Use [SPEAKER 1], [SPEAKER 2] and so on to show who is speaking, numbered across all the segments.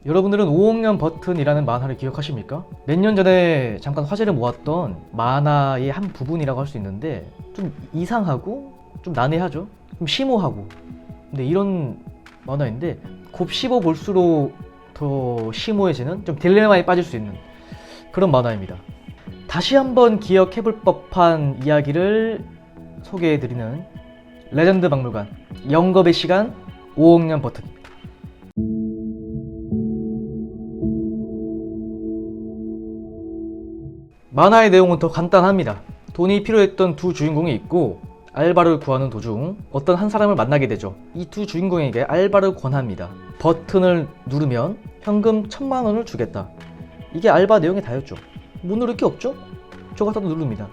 [SPEAKER 1] 여러분들은 5억 년 버튼이라는 만화를 기억하십니까? 몇 년 전에 잠깐 화제를 모았던 만화의 한 부분이라고 할 수 있는데 좀 이상하고 좀 난해하죠? 좀 심오하고. 근데 이런 만화인데 곱씹어 볼수록 더 심오해지는, 좀 딜레마에 빠질 수 있는 그런 만화입니다. 다시 한번 기억해볼 법한 이야기를 소개해드리는 레전드 박물관 영겁의 시간 5억 년 버튼입니다. 만화의 내용은 더 간단합니다. 돈이 필요했던 두 주인공이 있고 알바를 구하는 도중 어떤 한 사람을 만나게 되죠. 이 두 주인공에게 알바를 권합니다. 버튼을 누르면 현금 1000만 원을 주겠다. 이게 알바 내용이 다였죠. 못 누를 게 없죠? 저 같아도 누릅니다.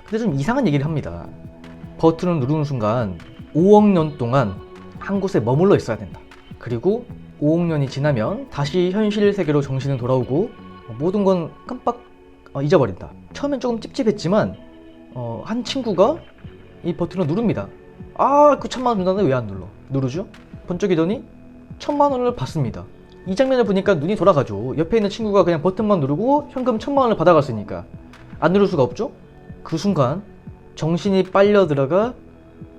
[SPEAKER 1] 근데 좀 이상한 얘기를 합니다. 버튼을 누르는 순간 5억 년 동안 한 곳에 머물러 있어야 된다. 그리고 5억 년이 지나면 다시 현실 세계로 정신은 돌아오고 모든 건 깜빡 잊어버린다. 처음엔 조금 찝찝했지만 한 친구가 이 버튼을 누릅니다. 그 1000만 원 준다는데 왜 안 눌러? 누르죠? 번쩍이더니 1000만 원을 받습니다. 이 장면을 보니까 눈이 돌아가죠. 옆에 있는 친구가 그냥 버튼만 누르고 현금 1000만 원을 받아갔으니까 안 누를 수가 없죠? 그 순간 정신이 빨려 들어가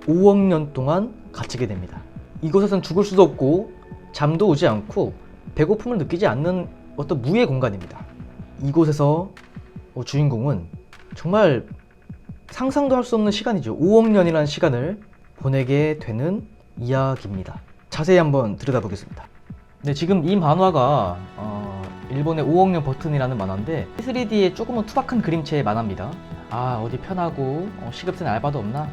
[SPEAKER 1] 5억 년 동안 갇히게 됩니다. 이곳에선 죽을 수도 없고 잠도 오지 않고 배고픔을 느끼지 않는 어떤 무의 공간입니다. 이곳에서 주인공은 정말 상상도 할 수 없는 시간이죠. 5억 년이라는 시간을 보내게 되는 이야기입니다. 자세히 한번 들여다보겠습니다. 네, 지금 이 만화가 일본의 5억 년 버튼이라는 만화인데 3D의 조금은 투박한 그림체의 만화입니다. 어디 편하고 시급된 알바도 없나?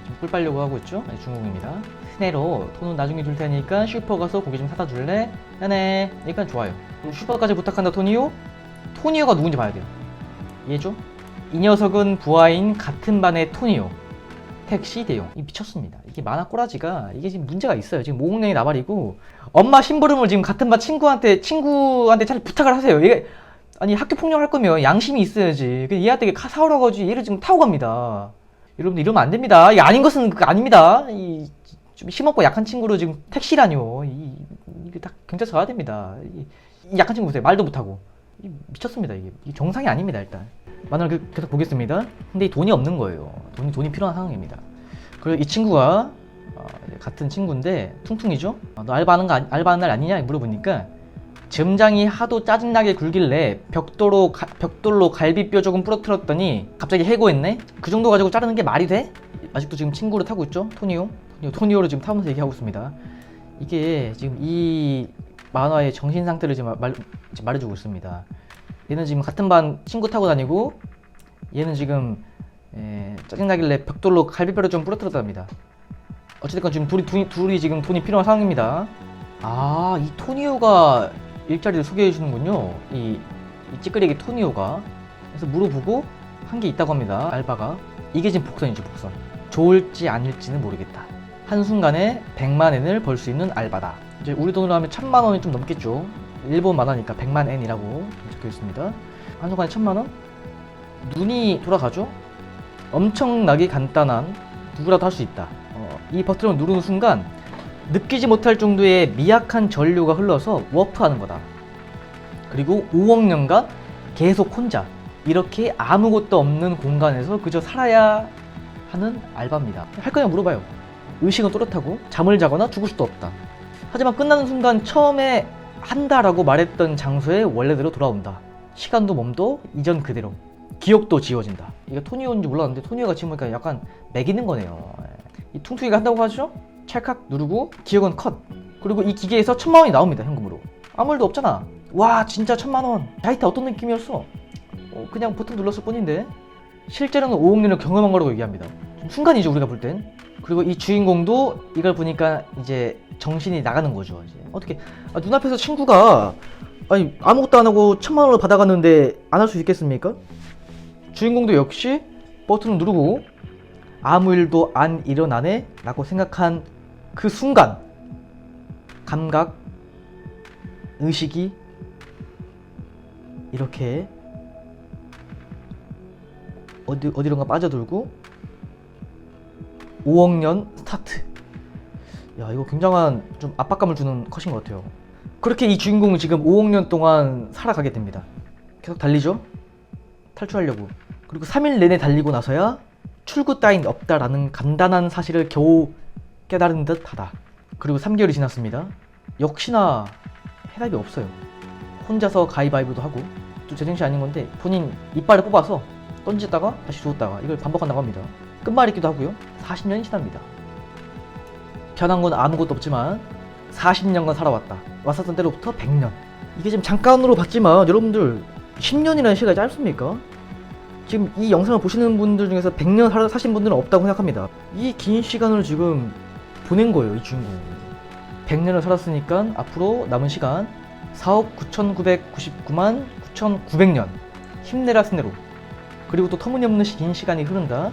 [SPEAKER 1] 지금 꿀 빨려고 하고 있죠? 네, 중국입니다. 스네로 돈은 나중에 줄 테니까 슈퍼 가서 고기 좀 사다 줄래? 네네, 일단 좋아요. 슈퍼까지 부탁한다 토니오? 토니오가 누군지 봐야 돼요. 이해죠? 이 녀석은 부하인 같은 반의 토니오, 택시 대용. 이 미쳤습니다. 이게 만화 꼬라지가 이게 지금 문제가 있어요. 지금 5억 년이 나발이고 엄마 심부름을 지금 같은 반 친구한테 잘 부탁을 하세요. 이게 아니 학교 폭력할 거면 양심이 있어야지. 얘한테 사오라고 하지 얘를 지금 타고 갑니다. 여러분들 이러면 안 됩니다. 이게 아닌 것은 그거 아닙니다. 좀 힘없고 약한 친구로 지금 택시라뇨. 이게 다 경찰서 가야 됩니다. 이 약한 친구 보세요. 말도 못하고. 미쳤습니다. 이게 정상이 아닙니다. 일단 만화를 계속 보겠습니다. 근데 이 돈이 없는 거예요. 돈이 필요한 상황입니다. 그리고 이 친구가 같은 친구인데 퉁퉁이죠. 너 알바하는 날 아니냐 물어보니까 점장이 하도 짜증나게 굴길래 벽돌로 갈비뼈 조금 부러뜨렸더니 갑자기 해고했네. 그 정도 가지고 자르는 게 말이 돼? 아직도 지금 친구를 타고 있죠. 토니오를 지금 타면서 얘기하고 있습니다. 이게 지금 이 만화의 정신 상태를 지금 말해주고 있습니다. 얘는 지금 같은 반 친구 타고 다니고 얘는 지금 짜증나길래 벽돌로 갈비뼈를 좀 부러뜨렸답니다. 어쨌든 지금 둘이 지금 돈이 필요한 상황입니다. 이 토니오가 일자리를 소개해 주는군요. 이 찌끄레기 토니오가. 그래서 물어보고 한 게 있다고 합니다. 알바가. 이게 지금 복선이죠, 복선. 좋을지 아닐지는 모르겠다. 한순간에 100만 엔을 벌 수 있는 알바다. 이제 우리 돈으로 하면 1000만 원이 좀 넘겠죠. 일본 만화니까 100만 엔이라고 적혀 있습니다. 한순간에 1000만 원? 눈이 돌아가죠? 엄청나게 간단한, 누구라도 할 수 있다. 이 버튼을 누르는 순간 느끼지 못할 정도의 미약한 전류가 흘러서 워프하는 거다. 그리고 5억 년간 계속 혼자 이렇게 아무것도 없는 공간에서 그저 살아야 하는 알바입니다. 할 거냐 물어봐요. 의식은 또렷하고 잠을 자거나 죽을 수도 없다. 하지만 끝나는 순간 처음에 한다라고 말했던 장소에 원래대로 돌아온다. 시간도 몸도 이전 그대로. 기억도 지워진다. 이게 토니오인지 몰랐는데 토니오가 지금 보니까 약간 매기는 거네요. 이 퉁퉁이가 한다고 하죠? 찰칵 누르고 기억은 컷. 그리고 이 기계에서 1000만 원이 나옵니다. 현금으로. 아무 일도 없잖아. 와 진짜 1000만 원. 자이트 어떤 느낌이었어? 그냥 버튼 눌렀을 뿐인데 실제로는 5억 년을 경험한 거라고 얘기합니다. 순간이죠 우리가 볼 땐. 그리고 이 주인공도 이걸 보니까 이제 정신이 나가는 거죠. 이제 어떻게 눈앞에서 친구가 아무것도 안 하고 1000만 원을 받아갔는데 안 할 수 있겠습니까? 주인공도 역시 버튼을 누르고 아무 일도 안 일어나네 라고 생각한 그 순간 감각, 의식이 이렇게 어디론가 빠져들고 5억 년 스타트. 야 이거 굉장한 좀 압박감을 주는 컷인 것 같아요. 그렇게 이 주인공은 지금 5억 년 동안 살아가게 됩니다. 계속 달리죠? 탈출하려고. 그리고 3일 내내 달리고 나서야 출구 따윈 없다라는 간단한 사실을 겨우 깨달은 듯 하다. 그리고 3개월이 지났습니다. 역시나 해답이 없어요. 혼자서 가위바위보도 하고, 또 제정신이 아닌 건데 본인 이빨을 뽑아서 던졌다가 다시 주웠다가 이걸 반복한다고 합니다. 끝말잇기도 하고요. 40년이 지납니다. 변한 건 아무것도 없지만 40년간 살아왔다. 왔었던 때로부터 100년. 이게 지금 잠깐으로 봤지만 여러분들 10년이라는 시간이 짧습니까? 지금 이 영상을 보시는 분들 중에서 100년 사신 분들은 없다고 생각합니다. 이 긴 시간을 지금 보낸 거예요, 이 주인공은. 100년을 살았으니까 앞으로 남은 시간 4억 9,999만 9,900년. 힘내라 스네로. 그리고 또 터무니없는 긴 시간이 흐른다.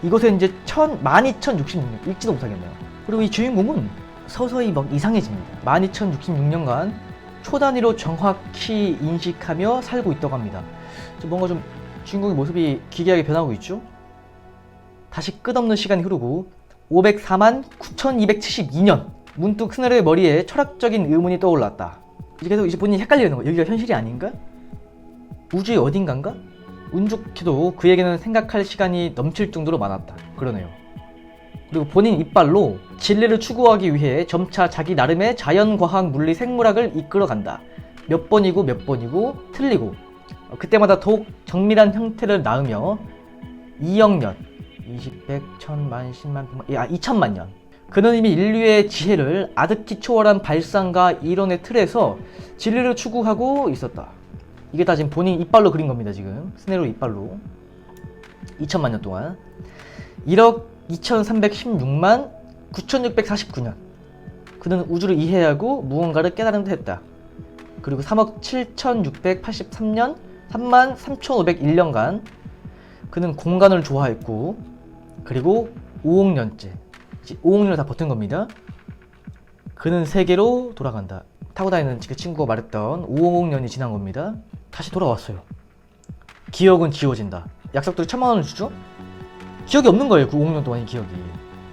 [SPEAKER 1] 이곳에 이제 12,066년 읽지도 못하겠네요. 그리고 이 주인공은 서서히 막 이상해집니다. 12,066년간 초 단위로 정확히 인식하며 살고 있다고 합니다. 뭔가 좀 주인공의 모습이 기괴하게 변하고 있죠. 다시 끝없는 시간이 흐르고 504만 9,272년. 문득 스네로의 머리에 철학적인 의문이 떠올랐다. 계속 이제 본인이 헷갈리는 거예요. 여기가 현실이 아닌가? 우주의 어딘가인가? 운 좋게도 그에게는 생각할 시간이 넘칠 정도로 많았다. 그러네요. 그리고 본인 이빨로 진리를 추구하기 위해 점차 자기 나름의 자연과학, 물리, 생물학을 이끌어간다. 몇 번이고 틀리고 그때마다 더욱 정밀한 형태를 낳으며 2억 년, 20, 100, 1000만, 10만, 100만, 2천만 년. 그는 이미 인류의 지혜를 아득히 초월한 발상과 이론의 틀에서 진리를 추구하고 있었다. 이게 다 지금 본인 이빨로 그린 겁니다. 지금 스네로 이빨로 2천만 년 동안 1억 2316만 9649년 그는 우주를 이해하고 무언가를 깨달은 듯 했다. 그리고 3억 7683년 3만 3501년간 그는 공간을 좋아했고, 그리고 5억 년째 5억 년을 다 버틴 겁니다. 그는 세계로 돌아간다. 타고 다니는 그 친구가 말했던 5억 년이 지난 겁니다. 다시 돌아왔어요. 기억은 지워진다. 약속대로 1,000만 원을 주죠? 기억이 없는 거예요. 그 5억 년 동안의 기억이.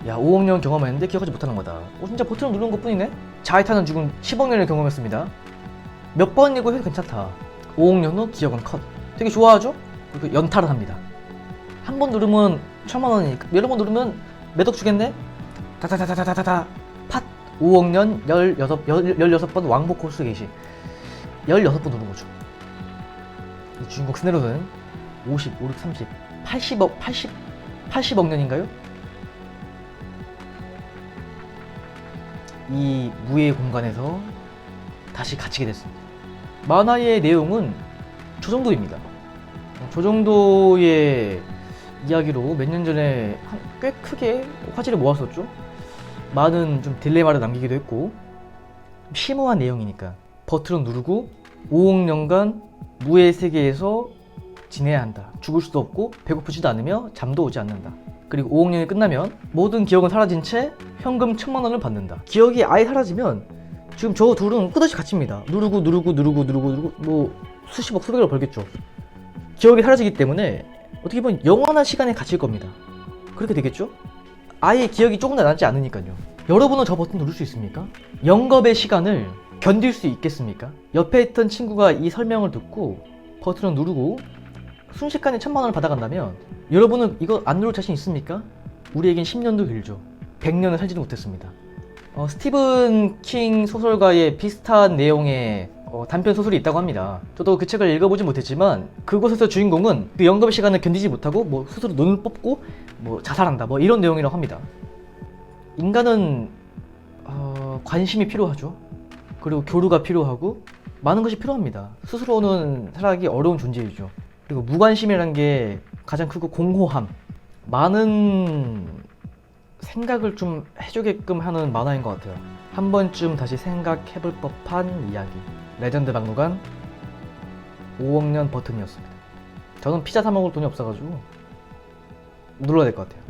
[SPEAKER 1] 야, 5억 년 경험했는데 기억하지 못하는 거다. 진짜 버튼을 누르는 것 뿐이네? 자이타는 지금 10억 년을 경험했습니다. 몇 번이고 해도 괜찮다. 5억 년 후 기억은 컷. 되게 좋아하죠? 그리고 연타를 합니다. 한 번 누르면 1,000만 원이니까 여러 번 누르면 몇 억 주겠네? 다다다다다다다 팟! 5억 년 16번 왕복 코스 게시 16번 누른 거죠. 이 주인공 스네로는 50, 5, 6, 30, 80억 년인가요? 이 무의 공간에서 다시 갇히게 됐습니다. 만화의 내용은 저 정도입니다. 저 정도의 이야기로 몇 년 전에 꽤 크게 화제를 모았었죠. 많은 좀 딜레마를 남기기도 했고, 심오한 내용이니까 버튼을 누르고 5억 년간 무의 세계에서 지내야 한다. 죽을 수도 없고 배고프지도 않으며 잠도 오지 않는다. 그리고 5억 년이 끝나면 모든 기억은 사라진 채 현금 1,000만 원을 받는다. 기억이 아예 사라지면 지금 저 둘은 끝없이 갇힙니다. 누르고 뭐 수십억 수백을 벌겠죠. 기억이 사라지기 때문에 어떻게 보면 영원한 시간에 갇힐 겁니다. 그렇게 되겠죠? 아예 기억이 조금 더 남지 않으니까요. 여러분은 저 버튼 누를 수 있습니까? 영겁의 시간을 견딜 수 있겠습니까? 옆에 있던 친구가 이 설명을 듣고 버튼을 누르고 순식간에 1,000만 원을 받아간다면 여러분은 이거 안 누를 자신 있습니까? 우리에겐 10년도 길죠. 100년을 살지도 못했습니다. 스티븐 킹 소설가의 비슷한 내용의 단편 소설이 있다고 합니다. 저도 그 책을 읽어보진 못했지만 그곳에서 주인공은 그 영겁의 시간을 견디지 못하고 뭐 스스로 눈을 뽑고 뭐 자살한다 뭐 이런 내용이라고 합니다. 인간은 관심이 필요하죠. 그리고 교류가 필요하고 많은 것이 필요합니다. 스스로는 살아가기 어려운 존재이죠. 그리고 무관심이라는 게 가장 크고 공허함, 많은 생각을 좀 해주게끔 하는 만화인 것 같아요. 한 번쯤 다시 생각해볼 법한 이야기. 레전드 박물관 5억 년 버튼이었습니다. 저는 피자 사 먹을 돈이 없어가지고 눌러야 될 것 같아요.